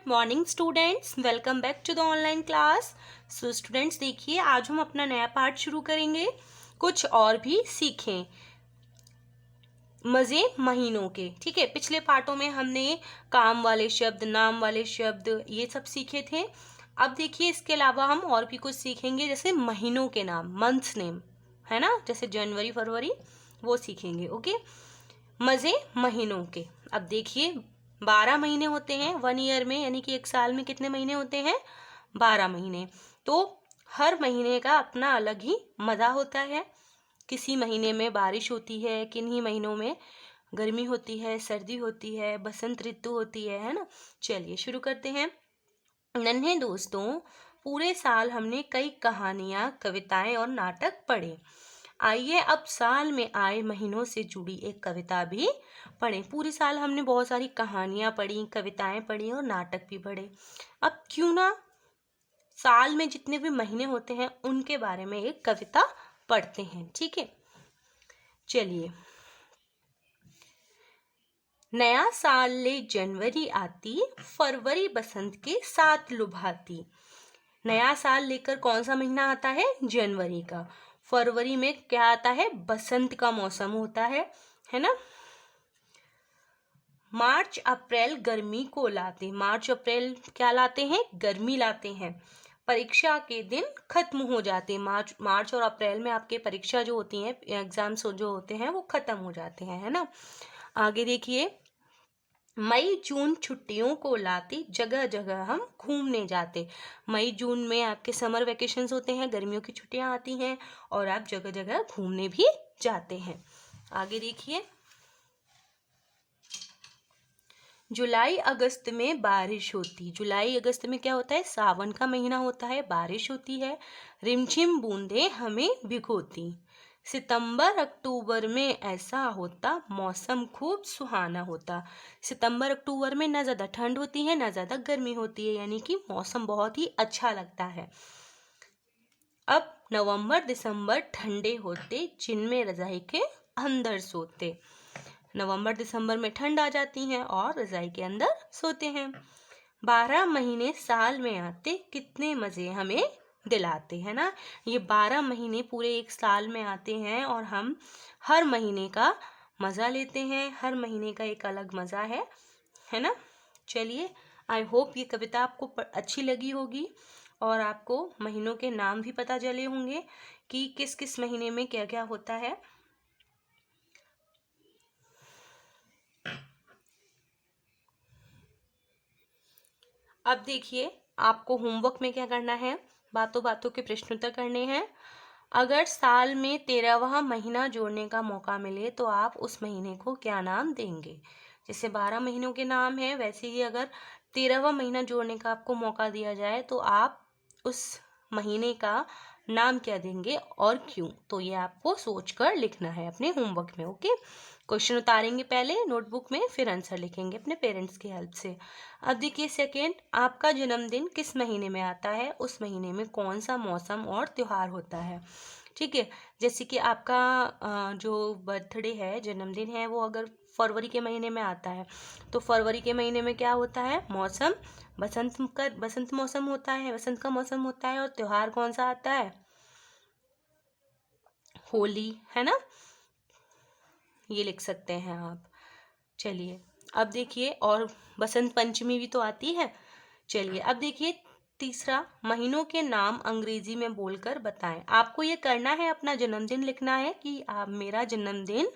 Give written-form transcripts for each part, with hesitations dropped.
Morning students, welcome back to the online class. So students देखिए, आज हम अपना नया पार्ट शुरू करेंगे। कुछ और भी सीखें मज़े महीनों के। ठीक है, पिछले पार्टों में हमने काम वाले शब्द, नाम वाले शब्द, ये सब सीखे थे। अब देखिए, इसके अलावा हम और भी कुछ सीखेंगे, जैसे महीनों के नाम, मंथ्स नेम, है ना, जैसे जनवरी फरवरी, वो सीखेंगे। ओके, मज़े महीनों के। अब देखिए, 12 महीने होते हैं 1 ईयर में, यानी कि एक साल में कितने महीने होते हैं? 12 महीने। तो हर महीने का अपना अलग ही मज़ा होता है। किसी महीने में बारिश होती है, किन्हीं महीनों में गर्मी होती है, सर्दी होती है, बसंत ऋतु होती है ना। चलिए शुरू करते हैं। नन्हे दोस्तों, पूरे साल हमने कई कहानियाँ, कविताएं और नाटक पढ़े। आइए अब साल में आए महीनों से जुड़ी एक कविता भी पढ़ें। पूरे साल हमने बहुत सारी कहानियाँ पढ़ी, कविताएं पढ़ी और नाटक भी पढ़े। अब क्यों ना साल में जितने भी महीने होते हैं उनके बारे में एक कविता पढ़ते हैं। ठीक है, चलिए। नया साल ले जनवरी आती, फरवरी बसंत के साथ लुभाती। नया साल लेकर कौन सा महीना आता है? जनवरी का। फरवरी में क्या आता है? बसंत का मौसम होता है ना। मार्च अप्रैल गर्मी को लाते। मार्च अप्रैल क्या लाते हैं? गर्मी लाते हैं। परीक्षा के दिन खत्म हो जाते। मार्च और अप्रैल में आपके परीक्षा जो होती हैं, एग्जाम्स जो होते हैं, वो खत्म हो जाते हैं, है ना। आगे देखिए, मई जून छुट्टियों को लाती, जगह जगह हम घूमने जाते। मई जून में आपके समर वेकेशंस होते हैं, गर्मियों की छुट्टियां आती हैं और आप जगह जगह घूमने भी जाते हैं। आगे देखिए, जुलाई अगस्त में बारिश होती। जुलाई अगस्त में क्या होता है? सावन का महीना होता है, बारिश होती है। रिमझिम बूंदें हमें भिगोती। सितंबर अक्टूबर में ऐसा होता, मौसम खूब सुहाना होता। सितंबर अक्टूबर में ना ज़्यादा ठंड होती है, ना ज़्यादा गर्मी होती है, यानी कि मौसम बहुत ही अच्छा लगता है। अब नवंबर दिसंबर ठंडे होते, जिनमें रजाई के अंदर सोते। नवंबर दिसंबर में ठंड आ जाती है और रजाई के अंदर सोते हैं। 12 महीने साल में आते, कितने मज़े हमें दिलाते, है ना। ये 12 महीने पूरे एक साल में आते हैं और हम हर महीने का मज़ा लेते हैं। हर महीने का एक अलग मज़ा है ना। चलिए, आई होप ये कविता आपको अच्छी लगी होगी और आपको महीनों के नाम भी पता चले होंगे कि किस किस महीने में क्या क्या होता है। अब देखिए, आपको होमवर्क में क्या करना है? बातों बातों के प्रश्नोत्तर करने हैं। अगर साल में 13वां महीना जोड़ने का मौका मिले तो आप उस महीने को क्या नाम देंगे? जैसे 12 महीनों के नाम है, वैसे ही अगर 13वां महीना जोड़ने का आपको मौका दिया जाए तो आप उस महीने का नाम क्या देंगे और क्यों? तो ये आपको सोचकर लिखना है अपने होमवर्क में। ओके, क्वेश्चन उतारेंगे पहले नोटबुक में, फिर आंसर लिखेंगे अपने पेरेंट्स की हेल्प से। अब देखिए, सेकेंड, आपका जन्मदिन किस महीने में आता है? उस महीने में कौन सा मौसम और त्योहार होता है? ठीक है, जैसे कि आपका जो बर्थडे है, जन्मदिन है, वो अगर फरवरी के महीने में आता है तो फरवरी के महीने में क्या होता है? मौसम बसंत मौसम होता है, बसंत का मौसम होता है। और त्योहार कौन सा आता है? होली, है ना। ये लिख सकते हैं आप। चलिए, अब देखिए, और बसंत पंचमी भी तो आती है। चलिए, अब देखिए तीसरा, महीनों के नाम अंग्रेजी में बोलकर बताएं। आपको ये करना है, अपना जन्मदिन लिखना है कि आप मेरा जन्मदिन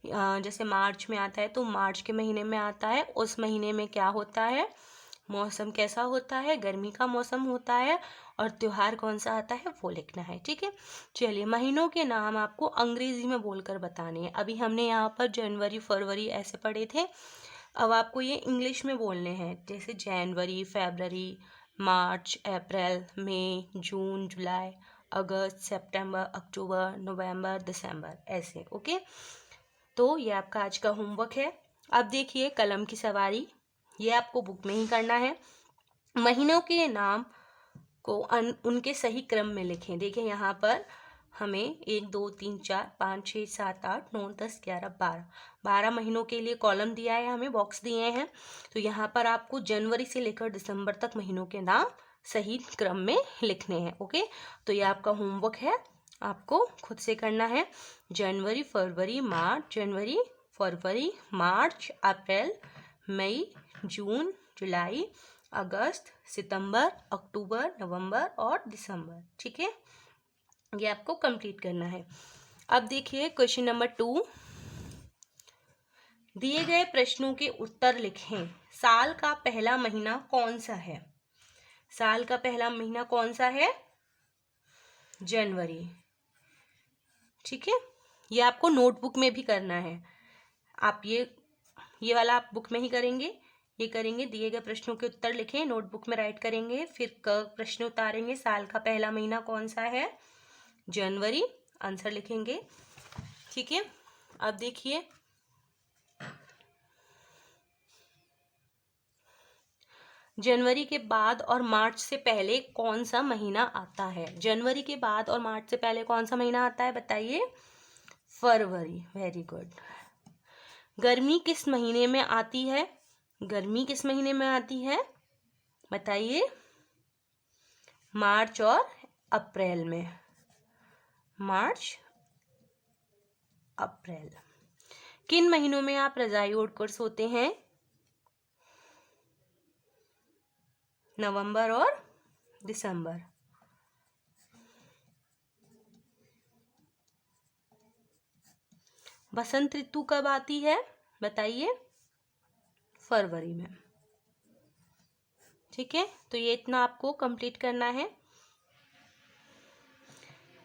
जैसे मार्च में आता है तो मार्च के महीने में आता है, उस महीने में क्या होता है, मौसम कैसा होता है, गर्मी का मौसम होता है, और त्योहार कौन सा आता है, वो लिखना है। ठीक है, चलिए, महीनों के नाम आपको अंग्रेजी में बोलकर बताने हैं। अभी हमने यहाँ पर जनवरी फरवरी ऐसे पढ़े थे, अब आपको ये इंग्लिश में बोलने हैं, जैसे जनवरी, फरवरी, मार्च, अप्रैल, मई, जून, जुलाई, अगस्त, सितंबर, अक्टूबर, नवंबर, दिसंबर, ऐसे। ओके, तो ये आपका आज का होमवर्क है। अब देखिए, कलम की सवारी, ये आपको बुक में ही करना है। महीनों के नाम को उनके सही क्रम में लिखें। देखिए, यहाँ पर हमें 1 2 3 4 5 6 7 8 9 10 11 12 महीनों के लिए कॉलम दिया है, हमें बॉक्स दिए हैं। तो यहाँ पर आपको जनवरी से लेकर दिसंबर तक महीनों के नाम सही क्रम में लिखने हैं। ओके, तो ये आपका होमवर्क है, आपको खुद से करना है। जनवरी फरवरी मार्च अप्रैल मई जून जुलाई अगस्त सितंबर अक्टूबर नवंबर और दिसंबर। ठीक है, ये आपको कंप्लीट करना है। अब देखिए क्वेश्चन नंबर 2, दिए गए प्रश्नों के उत्तर लिखें। साल का पहला महीना कौन सा है? साल का पहला महीना कौन सा है? जनवरी। ठीक है, ये आपको नोटबुक में भी करना है। आप ये वाला आप बुक में ही करेंगे, ये करेंगे, दिए गए प्रश्नों के उत्तर लिखें, नोटबुक में राइट करेंगे, फिर प्रश्न उतारेंगे। साल का पहला महीना कौन सा है? जनवरी, आंसर लिखेंगे। ठीक है, अब देखिए जनवरी के बाद और मार्च से पहले कौन सा महीना आता है? जनवरी के बाद और मार्च से पहले कौन सा महीना आता है बताइए? फरवरी। Very good. गर्मी किस महीने में आती है? गर्मी किस महीने में आती है बताइए? मार्च और अप्रैल में। मार्च अप्रैल। किन महीनों में आप रजाई ओढ़कर सोते हैं? नवंबर और दिसंबर। बसंत ऋतु कब आती है बताइए? फरवरी में। ठीक है, तो ये इतना आपको कंप्लीट करना है।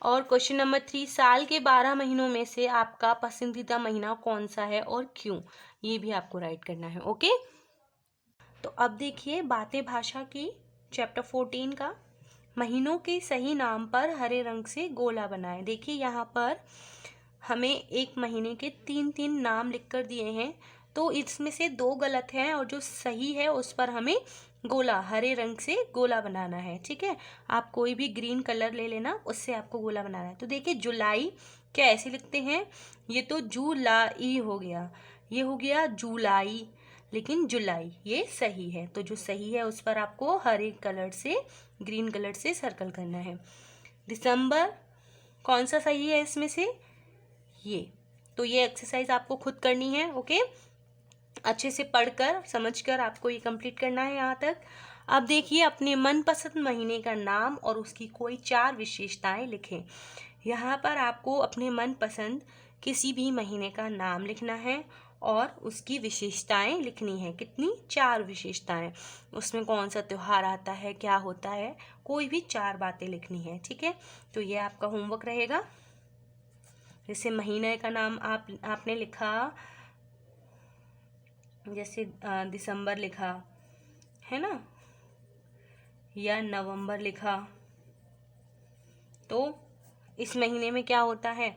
और क्वेश्चन नंबर 3, साल के 12 महीनों में से आपका पसंदीदा महीना कौन सा है और क्यों? ये भी आपको राइट करना है। ओके, तो अब देखिए बातें भाषा की चैप्टर 14 का, महीनों के सही नाम पर हरे रंग से गोला बनाएं। देखिए यहाँ पर हमें एक महीने के 3 नाम लिखकर दिए हैं, तो इसमें से 2 गलत हैं और जो सही है उस पर हमें गोला, हरे रंग से गोला बनाना है। ठीक है, आप कोई भी ग्रीन कलर ले लेना, उससे आपको गोला बनाना है। तो देखिए जुलाई क्या ऐसे लिखते हैं? ये तो जुलाई हो गया, ये हो गया जुलाई, लेकिन जुलाई ये सही है। तो जो सही है उस पर आपको हरे कलर से, ग्रीन कलर से सर्कल करना है। दिसंबर कौन सा सही है इसमें से? ये। तो ये एक्सरसाइज आपको खुद करनी है। ओके, अच्छे से पढ़कर समझकर आपको ये कंप्लीट करना है यहाँ तक। अब देखिए अपने मनपसंद महीने का नाम और उसकी कोई 4 विशेषताएं लिखें। यहाँ पर आपको अपने मनपसंद किसी भी महीने का नाम लिखना है और उसकी विशेषताएं लिखनी है। कितनी? 4 विशेषताएं। उसमें कौन सा त्यौहार आता है, क्या होता है, कोई भी 4 बातें लिखनी है। ठीक है, तो ये आपका होमवर्क रहेगा। जैसे महीने का नाम आपने लिखा, जैसे दिसंबर लिखा है ना, या नवंबर लिखा, तो इस महीने में क्या होता है?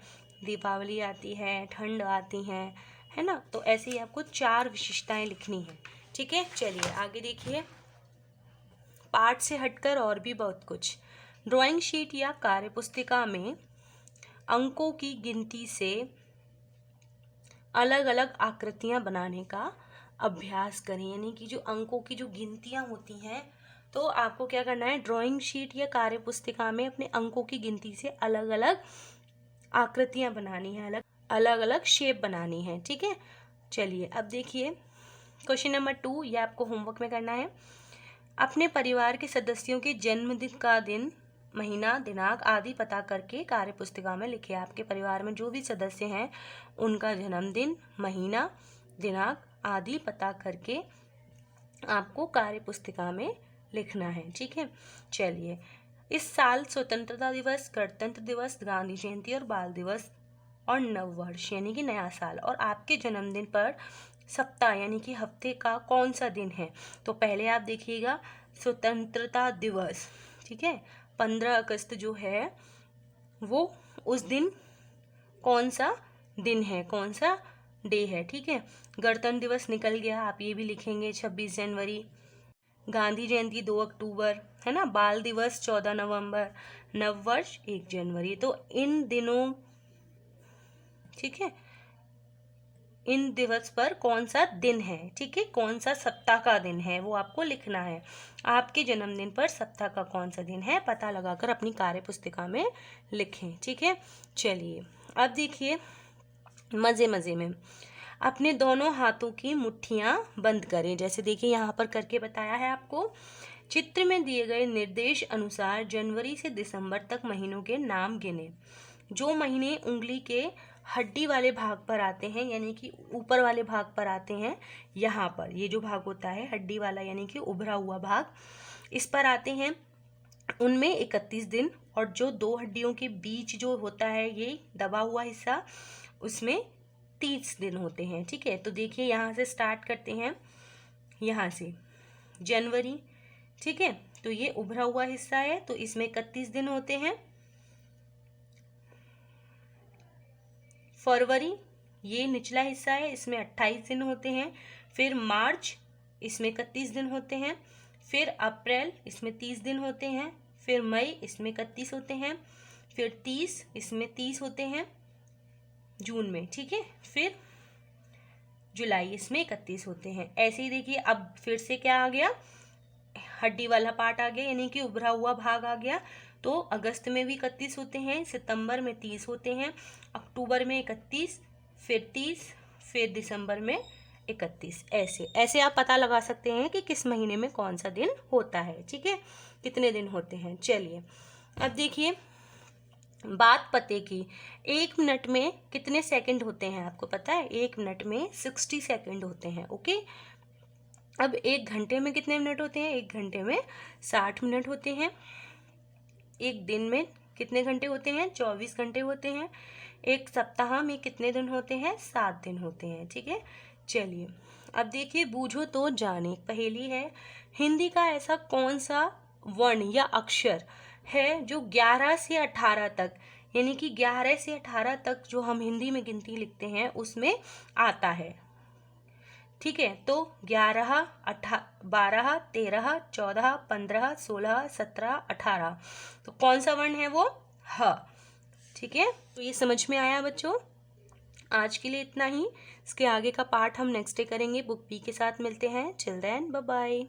दीपावली आती है, ठंड आती है ना। तो ऐसे ही आपको 4 विशेषताएं लिखनी है। ठीक है, चलिए आगे देखिए। पाठ से हटकर और भी बहुत कुछ। ड्राइंग शीट या कार्य पुस्तिका में अंकों की गिनती से अलग अलग आकृतियां बनाने का अभ्यास करें। यानी कि जो अंकों की जो गिनतियां होती हैं, तो आपको क्या करना है? ड्राइंग शीट या कार्य पुस्तिका में अपने अंकों की गिनती से अलग अलग आकृतियां बनानी है, अलग अलग शेप बनानी है। ठीक है, चलिए अब देखिए क्वेश्चन नंबर 2, ये आपको होमवर्क में करना है। अपने परिवार के सदस्यों के जन्मदिन का दिन, महीना, दिनांक आदि पता करके कार्य पुस्तिका में लिखे। आपके परिवार में जो भी सदस्य हैं उनका जन्मदिन, महीना, दिनांक आदि पता करके आपको कार्य पुस्तिका में लिखना है। ठीक है, चलिए इस साल स्वतंत्रता दिवस, गणतंत्र दिवस, गांधी जयंती और बाल दिवस और नववर्ष यानी कि नया साल, और आपके जन्मदिन पर सप्ताह यानी कि हफ्ते का कौन सा दिन है? तो पहले आप देखिएगा स्वतंत्रता दिवस। ठीक है, 15 अगस्त जो है वो उस दिन कौन सा दिन है, कौन सा डे है। ठीक है, गणतंत्र दिवस निकल गया, आप ये भी लिखेंगे 26 जनवरी। गांधी जयंती 2 अक्टूबर है ना। बाल दिवस 14 नवंबर, नववर्ष 1 जनवरी। तो इन दिनों, ठीक है, इन दिवस पर कौन सा दिन है, ठीक है, कौन सा सप्ताह का दिन है वो आपको लिखना है। आपके जन्मदिन पर सप्ताह का कौन सा दिन है पता लगाकर अपनी कार्य पुस्तिका में लिखें, ठीक है। चलिए अब देखिए, मजे मजे में अपने दोनों हाथों की मुट्ठियां बंद करें। जैसे देखिए यहाँ पर करके बताया है आपको। चित्र में दिए गए निर्देश अनुसार जनवरी से दिसंबर तक महीनों के नाम गिने। जो महीने उंगली के हड्डी वाले भाग पर आते हैं, यानी कि ऊपर वाले भाग पर आते हैं, यहाँ पर ये जो भाग होता है हड्डी वाला यानी कि उभरा हुआ भाग, इस पर आते हैं, उनमें 31 दिन। और जो दो हड्डियों के बीच जो होता है ये दबा हुआ हिस्सा, उसमें 30 दिन होते हैं, ठीक है। तो देखिए यहाँ से स्टार्ट करते हैं, यहाँ से जनवरी, ठीक है, तो ये उभरा हुआ हिस्सा है तो इसमें 31 दिन होते हैं। फरवरी, ये निचला हिस्सा है, इसमें 28 दिन होते हैं। फिर मार्च, इसमें 31 दिन होते हैं। फिर अप्रैल, इसमें 30 दिन होते हैं। फिर मई, इसमें 31 होते हैं। फिर 30, इसमें 30 होते हैं जून में, ठीक है। फिर जुलाई, इसमें 31 होते हैं। ऐसे ही देखिए अब फिर से क्या आ गया, हड्डी वाला पार्ट आ गया, यानी कि उभरा हुआ भाग आ गया। तो अगस्त में भी 31 होते हैं, सितंबर में 30 होते हैं, अक्टूबर में 31, फिर 30, फिर दिसंबर में 31। ऐसे ऐसे आप पता लगा सकते हैं कि किस महीने में कौन सा दिन होता है, ठीक है, कितने दिन होते हैं। चलिए अब देखिए बात पते की। 1 मिनट में कितने सेकंड होते हैं आपको पता है? 1 मिनट में 60 सेकंड होते हैं, ओके। अब 1 घंटे में कितने मिनट होते हैं? 1 घंटे में 60 मिनट होते हैं। एक दिन में कितने घंटे होते हैं? 24 घंटे होते हैं। एक सप्ताह में कितने दिन होते हैं? 7 दिन होते हैं, ठीक है। चलिए अब देखिए, बूझो तो जाने पहेली है। हिंदी का ऐसा कौन सा वर्ण या अक्षर है जो 11 से 18 तक, यानी कि 11 से 18 तक जो हम हिंदी में गिनती लिखते हैं उसमें आता है, ठीक है। तो 11, 12, 13, 14, 15, 16, 17, 18, तो कौन सा वर्ण है वो? ह, ठीक है। तो ये समझ में आया बच्चों? आज के लिए इतना ही। इसके आगे का पार्ट हम नेक्स्ट डे करेंगे। बुक बी के साथ मिलते हैं। Till then bye bye.